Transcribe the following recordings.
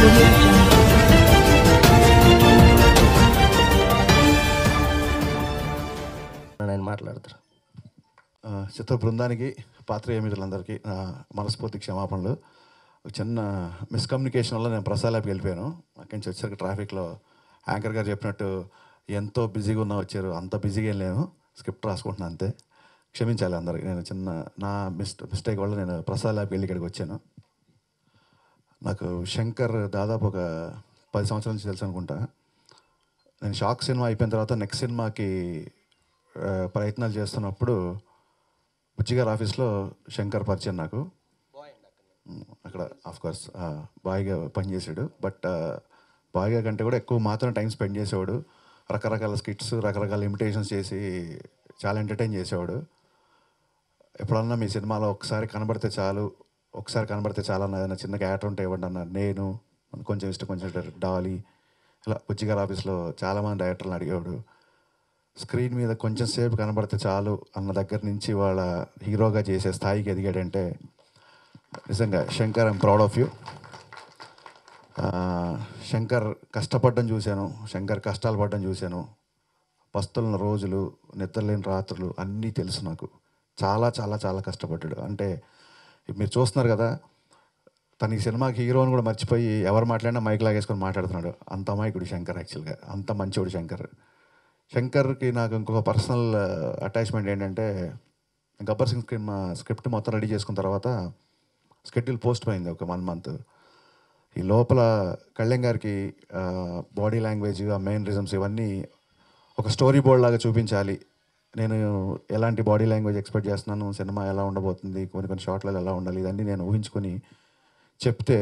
Audio Jungle. నేను మాట్లాడతాను. చిత్ర బృందానికి పాత్రికేయులందరికీ నా మనస్ఫూర్తి క్షమాపణలు. చిన్న మిస్కమ్యూనికేషన్ వల్ల నేను ప్రసాద్కి వెళ్ళిపోయాను. అక్కడి నుంచి వచ్చేసరికి ట్రాఫిక్లో యాంకర్ గారు చెప్పినట్టు ఎంతో బిజీగా ఉన్నా వచ్చారు. అంత బిజీగా ఏం లేను, స్క్రిప్ట్ రాసుకుంటున్నాను అంతే. క్షమించాలి అందరికి. నేను చిన్న నా మిస్టేక్ వల్ల నేను ప్రసాద్ ల్యాబ్కి వెళ్ళి ఇక్కడికి వచ్చాను. నాకు శంకర్ దాదాపు ఒక 10 సంవత్సరాల నుంచి తెలుసు అనుకుంటా. నేను షాక్ సినిమా అయిపోయిన తర్వాత నెక్స్ట్ సినిమాకి ప్రయత్నాలు చేస్తున్నప్పుడు బుజ్జిగారి ఆఫీస్లో శంకర్ పరిచయం నాకు. అక్కడ ఆఫ్కోర్స్ బాయ్గా పనిచేసాడు. బట్ బాయ్గా కంటే కూడా ఎక్కువ మాత్రం టైం స్పెండ్ చేసేవాడు. రకరకాల స్కిట్స్, రకరకాల ఇమిటేషన్స్ చేసి చాలా ఎంటర్టైన్ చేసేవాడు. ఎప్పుడన్నా మీ సినిమాలో ఒకసారి కనబడితే చాలు అన్న ఏదైనా చిన్న క్యారెక్టర్ ఉంటే ఇవ్వండి అన్న. నేను కొంచెం ఇష్టం, కొంచెం డాలీ, ఇలా బుజ్జిగారి ఆఫీస్లో చాలామంది డైరెక్టర్లు అడిగేవాడు. స్క్రీన్ మీద కొంచెం సేపు కనబడితే చాలు అన్న దగ్గర నుంచి వాళ్ళ హీరోగా చేసే స్థాయికి ఎదిగాడంటే నిజంగా Shankar, I'm proud of you. Shankar కష్టపడడం చూశాను, శంకర్ కష్టాలు పడడం చూశాను. పస్తున్న రోజులు, నిద్రలేని రాత్రులు అన్నీ తెలుసు నాకు. చాలా చాలా చాలా కష్టపడ్డాడు. అంటే మీరు చూస్తున్నారు కదా, తన ఈ సినిమాకి హీరోని కూడా మర్చిపోయి ఎవరు మాట్లాడినా మైక్ లాగేసుకొని మాట్లాడుతున్నాడు. అంత అమాయకుడు శంకర్. యాక్చువల్గా అంత మంచివాడు శంకర్. శంకర్కి నాకు ఇంకొక పర్సనల్ అటాచ్మెంట్ ఏంటంటే, గబ్బర్ సింగ్ స్క్రిప్ట్ మొత్తం రెడీ చేసుకున్న తర్వాత షెడ్యూల్ పోస్ట్ పోయింది ఒక 1 మంత్. ఈ లోపల కళ్యాణ్ గారికి బాడీ లాంగ్వేజ్, ఆ మెయినరిజమ్స్ ఇవన్నీ ఒక స్టోరీ బోర్డ్ లాగా చూపించాలి. నేను ఎలాంటి బాడీ లాంగ్వేజ్ ఎక్స్పెక్ట్ చేస్తున్నాను, సినిమా ఎలా ఉండబోతుంది, కొన్ని షార్ట్లలో ఎలా ఉండాలి, ఇదన్నీ నేను ఊహించుకొని చెప్తే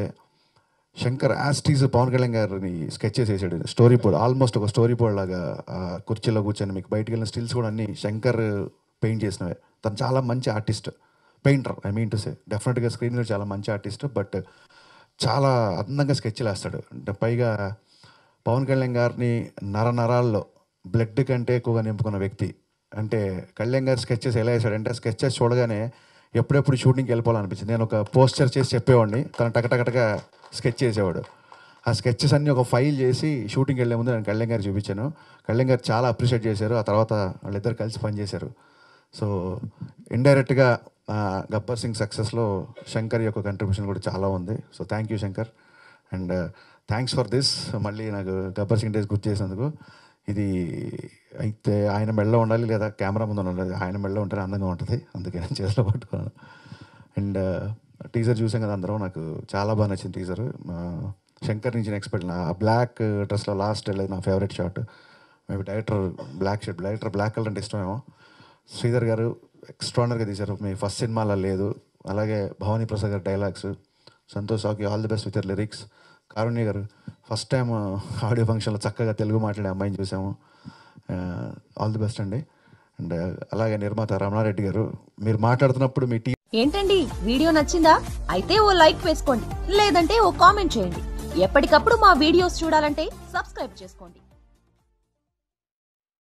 శంకర్ యాస్టీజ్ పవన్ కళ్యాణ్ గారిని స్కెచ్ చేసేసాడు. స్టోరీ బోర్డ్, ఆల్మోస్ట్ ఒక స్టోరీ బోర్డ్ లాగా కుర్చీలో కూర్చొని మీకు బయటికి వెళ్ళిన స్టిల్స్ కూడా అన్నీ శంకర్ పెయింట్ చేసినవే. తను చాలా మంచి artist, painter. I mean to say డెఫినెట్గా స్క్రీన్ మీద చాలా మంచి ఆర్టిస్ట్, బట్ చాలా అందంగా స్కెచ్లు వేస్తాడు. అంటే పైగా పవన్ కళ్యాణ్ గారిని నరాల్లో బ్లడ్ కంటే ఎక్కువగా నింపుకున్న వ్యక్తి. అంటే కళ్యాణ్ గారు స్కెచెస్ ఎలా వేసాడంటే, స్కెచెస్ చూడగానే ఎప్పుడెప్పుడు షూటింగ్కి వెళ్ళిపోవాలనిపించింది. నేను ఒక పోస్టర్ చేసి చెప్పేవాడిని, తను టకటకటగా స్కెచ్ చేసేవాడు. ఆ స్కెచెస్ అన్నీ ఒక ఫైల్ చేసి షూటింగ్కి వెళ్ళే ముందు నేను కళ్యాణ్ గారు చూపించాను. కళ్యాణ్ గారు చాలా అప్రిషియేట్ చేశారు. ఆ తర్వాత వాళ్ళిద్దరు కలిసి పనిచేశారు. సో ఇండైరెక్ట్గా గబ్బర్ సింగ్ సక్సెస్లో శంకర్ యొక్క కంట్రిబ్యూషన్ కూడా చాలా ఉంది. So thank you Shankar, and thanks for this. మళ్ళీ నాకు గబ్బర్ సింగ్ డేస్ గుర్తు చేసినందుకు. ఇది అయితే ఆయన మెడలో ఉండాలి, లేదా కెమెరా ముందు ఉండాలి. ఆయన మెడలో ఉంటేనే అందంగా ఉంటుంది, అందుకే నేను చేతిలో పట్టుకున్నాను. అండ్ టీజర్ చూసాం కదా అందరం, నాకు చాలా బాగా నచ్చింది టీజర్. శంకర్ నుంచి నేను ఎక్స్పెక్ట్, ఆ బ్లాక్ డ్రెస్లో లాస్ట్ వెళ్ళేది నా favourite shot. Maybe director black colour అంటే ఇష్టమేమో. శ్రీధర్ గారు ఎక్స్ట్రానర్గా తీశారు, మీ ఫస్ట్ సినిమాలో లేదు. అలాగే భవానీ ప్రసాద్ గారు dialogues, Santosh Saki all the best with your lyrics. Karunya garu first time audio ఫంక్షన్లో చక్కగా తెలుగు మాట్లాడే అమ్మాయిని చూసాము. ఆల్ ది బెస్ట్ అండి. అండ్ అలాగే నిర్మాత రమణారెడ్డి గారు, మీరు మాట్లాడుతున్నప్పుడు మీ ఏంటండి వీడియో నచ్చిందా? అయితే ఓ లైక్ వేసుకోండి, లేదంటే ఓ కామెంట్ చేయండి. ఎప్పటికప్పుడు మా వీడియోస్ చూడాలంటే సబ్స్క్రైబ్ చేసుకోండి.